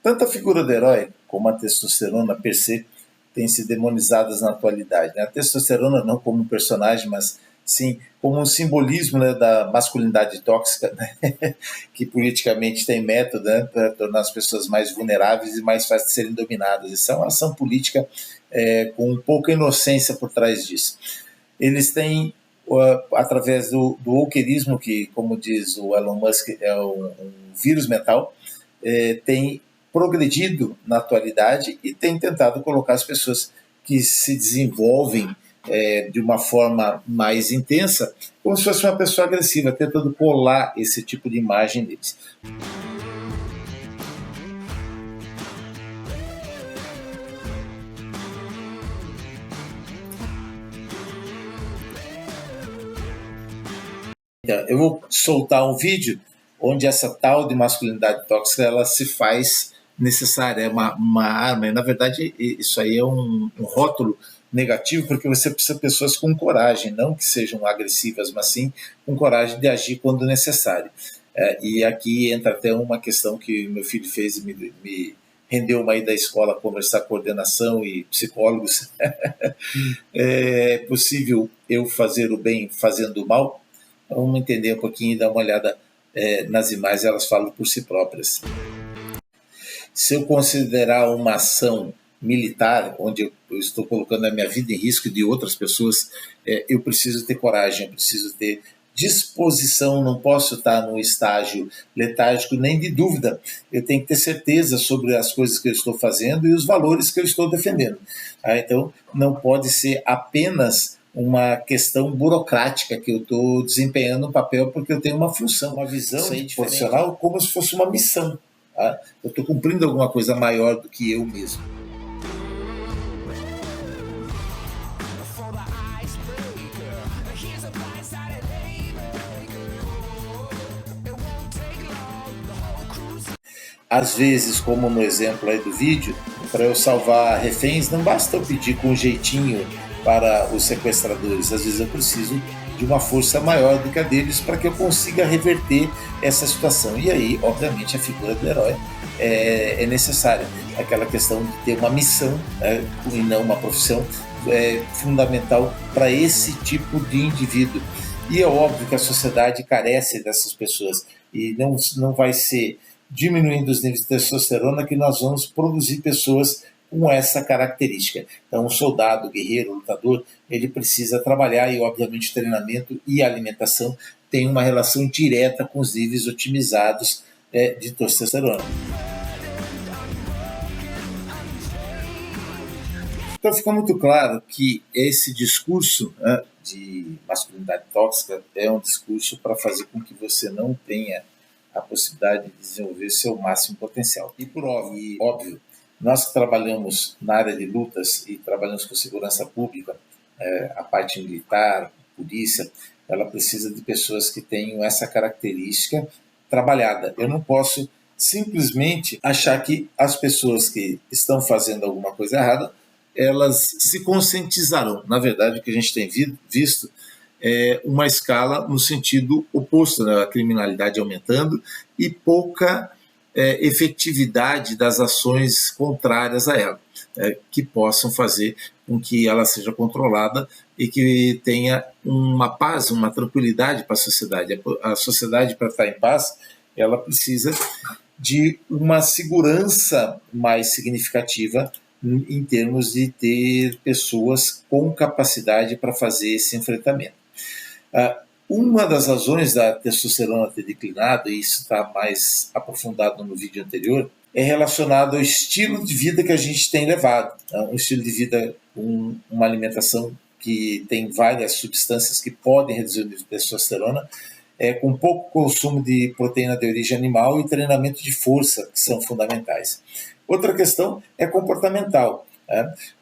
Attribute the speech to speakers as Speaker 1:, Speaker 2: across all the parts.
Speaker 1: Tanto a figura do herói como a testosterona per se têm sido demonizadas na atualidade, né? A testosterona não como um personagem, mas sim como um simbolismo, né, da masculinidade tóxica, né? Que politicamente tem método, né, para tornar as pessoas mais vulneráveis e mais fáceis de serem dominadas. Isso é uma ação política com pouca inocência por trás disso. Eles têm, através do wokeismo, que, como diz o Elon Musk, é um vírus mental, tem progredido na atualidade e tem tentado colocar as pessoas que se desenvolvem de uma forma mais intensa, como se fosse uma pessoa agressiva, tentando colar esse tipo de imagem deles. Eu vou soltar um vídeo onde essa tal de masculinidade tóxica ela se faz necessária, é uma arma. E, na verdade, isso aí é um rótulo negativo, porque você precisa de pessoas com coragem, não que sejam agressivas, mas sim com coragem de agir quando necessário. E aqui entra até uma questão que meu filho fez e me rendeu uma ida à escola conversar com coordenação e psicólogos. É possível eu fazer o bem fazendo o mal? Vamos entender um pouquinho e dar uma olhada nas imagens, elas falam por si próprias. Se eu considerar uma ação militar, onde eu estou colocando a minha vida em risco de outras pessoas, eu preciso ter coragem, eu preciso ter disposição, não posso estar no estágio letárgico nem de dúvida. Eu tenho que ter certeza sobre as coisas que eu estou fazendo e os valores que eu estou defendendo. Então, não pode ser apenas uma questão burocrática que eu estou desempenhando um papel porque eu tenho uma função, uma visão profissional como se fosse uma missão. Tá? Eu estou cumprindo alguma coisa maior do que eu mesmo. Às vezes, como no exemplo aí do vídeo, para eu salvar reféns, não basta eu pedir com jeitinho para os sequestradores. Às vezes eu preciso de uma força maior do que a deles para que eu consiga reverter essa situação. E aí, obviamente, a figura do herói é necessária. Aquela questão de ter uma missão, né, e não uma profissão, é fundamental para esse tipo de indivíduo. E é óbvio que a sociedade carece dessas pessoas e não vai ser diminuindo os níveis de testosterona que nós vamos produzir pessoas com essa característica. Então, o soldado, o guerreiro, o lutador, ele precisa trabalhar e, obviamente, treinamento e alimentação tem uma relação direta com os níveis otimizados de testosterona. Então, fica muito claro que esse discurso de masculinidade tóxica é um discurso para fazer com que você não tenha a possibilidade de desenvolver seu máximo potencial. E por óbvio, nós que trabalhamos na área de lutas e trabalhamos com segurança pública, a parte militar, polícia, ela precisa de pessoas que tenham essa característica trabalhada. Eu não posso simplesmente achar que as pessoas que estão fazendo alguma coisa errada, elas se conscientizarão. Na verdade, o que a gente tem visto uma escala no sentido oposto, né? A criminalidade aumentando e pouca efetividade das ações contrárias a ela, que possam fazer com que ela seja controlada e que tenha uma paz, uma tranquilidade para a sociedade. A sociedade, para estar em paz, ela precisa de uma segurança mais significativa em termos de ter pessoas com capacidade para fazer esse enfrentamento. Uma das razões da testosterona ter declinado, e isso está mais aprofundado no vídeo anterior, é relacionado ao estilo de vida que a gente tem levado. Um estilo de vida com uma alimentação que tem várias substâncias que podem reduzir o nível de testosterona, com pouco consumo de proteína de origem animal e treinamento de força, que são fundamentais. Outra questão é comportamental.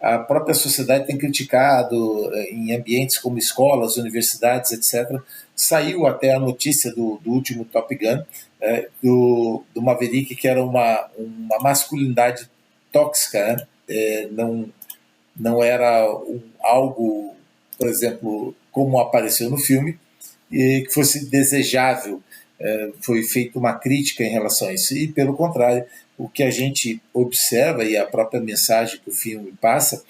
Speaker 1: A própria sociedade tem criticado em ambientes como escolas, universidades, etc. Saiu até a notícia do último Top Gun, do Maverick, que era uma masculinidade tóxica, não era algo, por exemplo, como apareceu no filme, que fosse desejável foi feita uma crítica em relação a isso. E, pelo contrário, o que a gente observa, e a própria mensagem que o filme passa,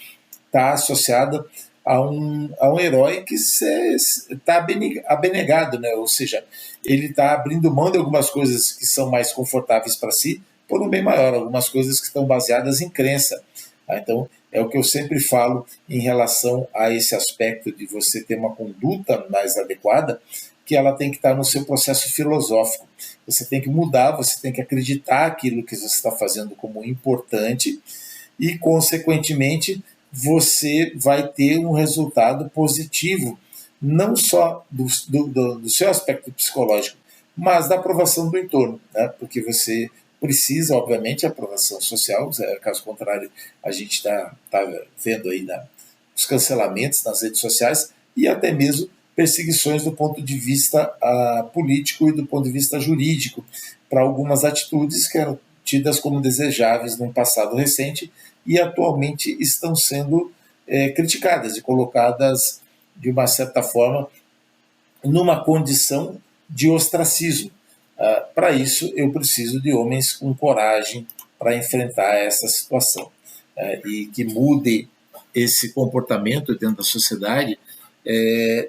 Speaker 1: está associada a um herói que está abnegado, né? Ou seja, ele está abrindo mão de algumas coisas que são mais confortáveis para si por um bem maior, algumas coisas que estão baseadas em crença. Então, é o que eu sempre falo em relação a esse aspecto de você ter uma conduta mais adequada, que ela tem que estar no seu processo filosófico. Você tem que mudar, você tem que acreditar aquilo que você está fazendo como importante e, consequentemente, você vai ter um resultado positivo, não só do seu aspecto psicológico, mas da aprovação do entorno, né? Porque você precisa, obviamente, a aprovação social, caso contrário, a gente está vendo aí os cancelamentos nas redes sociais e até mesmo perseguições do ponto de vista político e do ponto de vista jurídico para algumas atitudes que eram tidas como desejáveis num passado recente e atualmente estão sendo criticadas e colocadas, de uma certa forma, numa condição de ostracismo. Para isso, eu preciso de homens com coragem para enfrentar essa situação e que mude esse comportamento dentro da sociedade,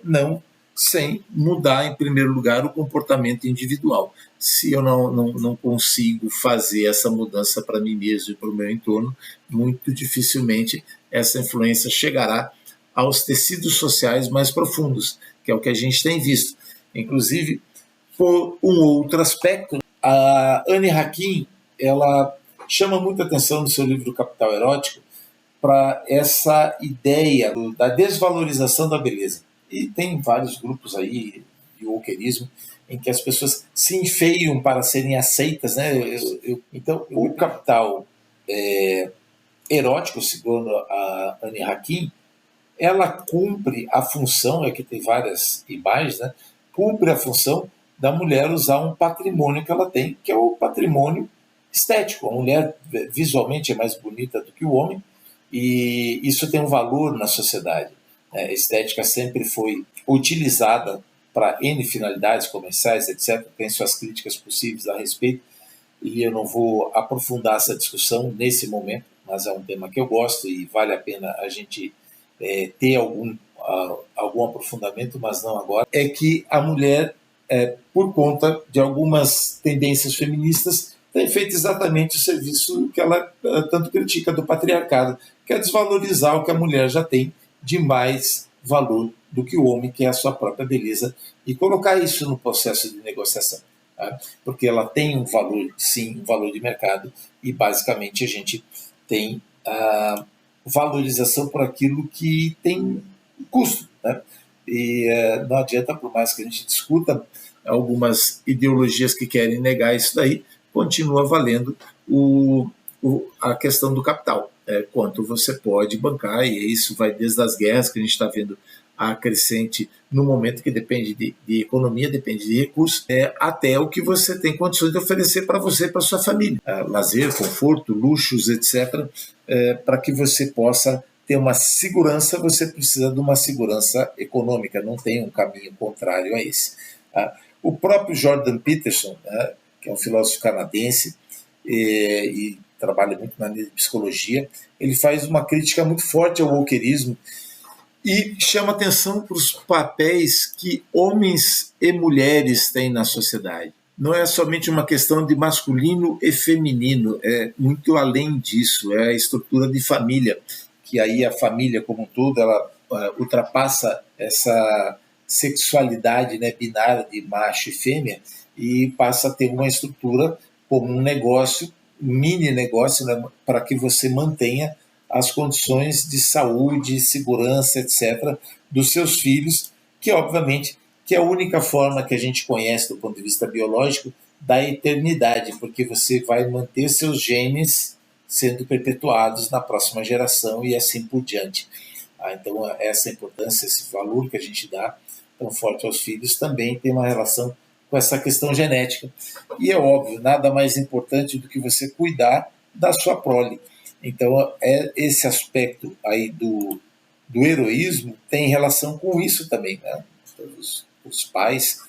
Speaker 1: não sem mudar, em primeiro lugar, o comportamento individual. Se eu não consigo fazer essa mudança para mim mesmo e para o meu entorno, muito dificilmente essa influência chegará aos tecidos sociais mais profundos, que é o que a gente tem visto. Inclusive, por um outro aspecto, a Anne Hakim, ela chama muita atenção no seu livro Capital Erótico para essa ideia da desvalorização da beleza. E tem vários grupos aí de wokerismo em que as pessoas se enfeiam para serem aceitas, né? Então, o Capital Erótico, segundo a Anne Hakim, ela cumpre a função, aqui tem várias imagens, né? Cumpre a função da mulher usar um patrimônio que ela tem, que é o patrimônio estético. A mulher visualmente é mais bonita do que o homem, e isso tem um valor na sociedade. A estética sempre foi utilizada para N finalidades comerciais, etc. Tem suas críticas possíveis a respeito, e eu não vou aprofundar essa discussão nesse momento, mas é um tema que eu gosto e vale a pena a gente ter algum aprofundamento, mas não agora. É que a mulher, por conta de algumas tendências feministas, tem feito exatamente o serviço que ela tanto critica do patriarcado, que é desvalorizar o que a mulher já tem de mais valor do que o homem, que é a sua própria beleza, e colocar isso no processo de negociação. Tá? Porque ela tem um valor, sim, um valor de mercado, e basicamente a gente tem a valorização por aquilo que tem custo. Né? E não adianta, por mais que a gente discuta algumas ideologias que querem negar isso daí, continua valendo a questão do capital, quanto você pode bancar, e isso vai desde as guerras que a gente está vendo a crescente no momento, que depende de economia, depende de recursos, até o que você tem condições de oferecer para você e para sua família. Lazer, conforto, luxos, etc., para que você possa ter uma segurança, você precisa de uma segurança econômica, não tem um caminho contrário a esse. O próprio Jordan Peterson, que é um filósofo canadense e trabalha muito na linha de psicologia, ele faz uma crítica muito forte ao wokerismo e chama atenção para os papéis que homens e mulheres têm na sociedade. Não é somente uma questão de masculino e feminino, é muito além disso, é a estrutura de família, que aí a família como um todo, ela ultrapassa essa sexualidade, né, binária de macho e fêmea, e passa a ter uma estrutura como um negócio, mini negócio, né, para que você mantenha as condições de saúde, segurança, etc., dos seus filhos, que obviamente que é a única forma que a gente conhece do ponto de vista biológico da eternidade, porque você vai manter seus genes sendo perpetuados na próxima geração e assim por diante. Então, essa importância, esse valor que a gente dá tão forte aos filhos também tem uma relação com essa questão genética. E é óbvio, nada mais importante do que você cuidar da sua prole. Então, esse aspecto aí do heroísmo tem relação com isso também. Né? Os pais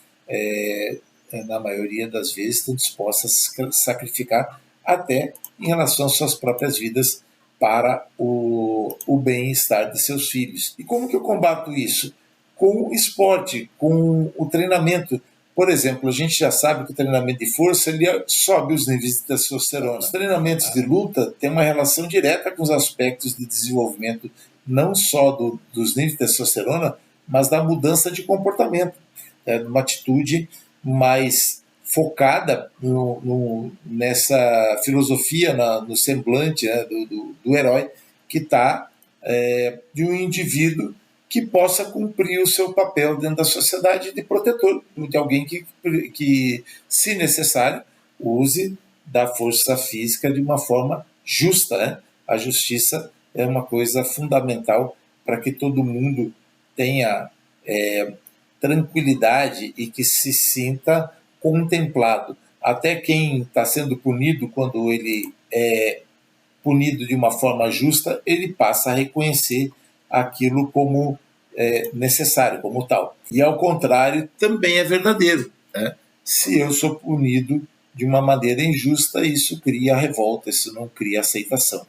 Speaker 1: na maioria das vezes, estão dispostas a sacrificar até em relação às suas próprias vidas para o bem-estar de seus filhos. E como que eu combato isso? Com o esporte, com o treinamento. Por exemplo, a gente já sabe que o treinamento de força ele sobe os níveis de testosterona. Os treinamentos de luta têm uma relação direta com os aspectos de desenvolvimento não só dos níveis de testosterona, mas da mudança de comportamento, uma atitude mais focada nessa filosofia, no semblante, né, do herói, que está de um indivíduo que possa cumprir o seu papel dentro da sociedade de protetor, de alguém que, se necessário, use da força física de uma forma justa, né? A justiça é uma coisa fundamental para que todo mundo tenha tranquilidade e que se sinta contemplado. Até quem está sendo punido, quando ele é punido de uma forma justa, ele passa a reconhecer aquilo como necessário, como tal. E ao contrário, também é verdadeiro, né? Se eu sou punido de uma maneira injusta, isso cria revolta, isso não cria aceitação.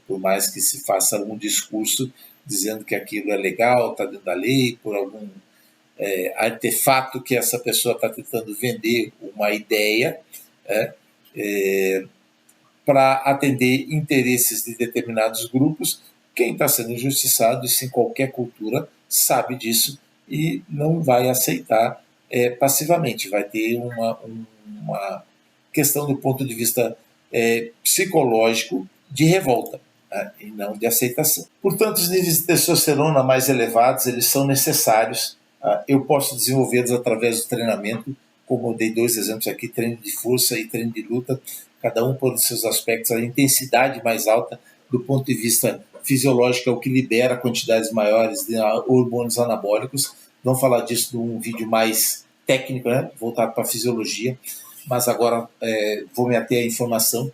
Speaker 1: Por mais que se faça um discurso dizendo que aquilo é legal, está dentro da lei, por algum artefato que essa pessoa está tentando vender uma ideia, para atender interesses de determinados grupos. Quem está sendo injustiçado, isso em qualquer cultura, sabe disso e não vai aceitar passivamente. Vai ter uma questão do ponto de vista psicológico de revolta, né, e não de aceitação. Portanto, os níveis de testosterona mais elevados, eles são necessários. Eu posso desenvolvê-los através do treinamento, como eu dei 2 exemplos aqui, treino de força e treino de luta, cada um por seus aspectos. A intensidade mais alta, do ponto de vista fisiológico, é o que libera quantidades maiores de hormônios anabólicos. Vamos falar disso num vídeo mais técnico, né, voltado para a fisiologia, mas agora vou me ater à informação.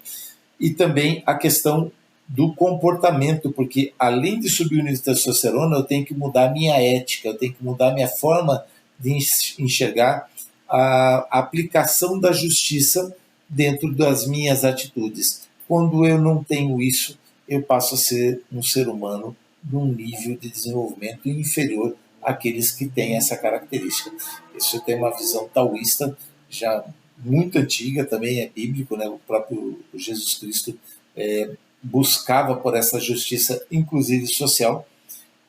Speaker 1: E também a questão do comportamento, porque além de subir o nível de testosterona, eu tenho que mudar a minha ética, eu tenho que mudar a minha forma de enxergar a aplicação da justiça dentro das minhas atitudes. Quando eu não tenho isso, eu passo a ser um ser humano num nível de desenvolvimento inferior àqueles que têm essa característica. Isso tem uma visão taoísta já muito antiga, também é bíblico, né? O próprio Jesus Cristo buscava por essa justiça, inclusive social.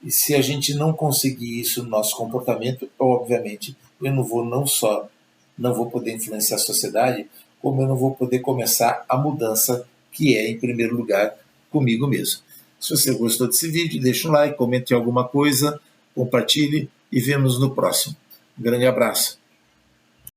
Speaker 1: E se a gente não conseguir isso no nosso comportamento, obviamente eu não vou poder influenciar a sociedade, como eu não vou poder começar a mudança, que é, em primeiro lugar, comigo mesmo. Se você gostou desse vídeo, deixa um like, comente alguma coisa, compartilhe e vemos no próximo. Um grande abraço.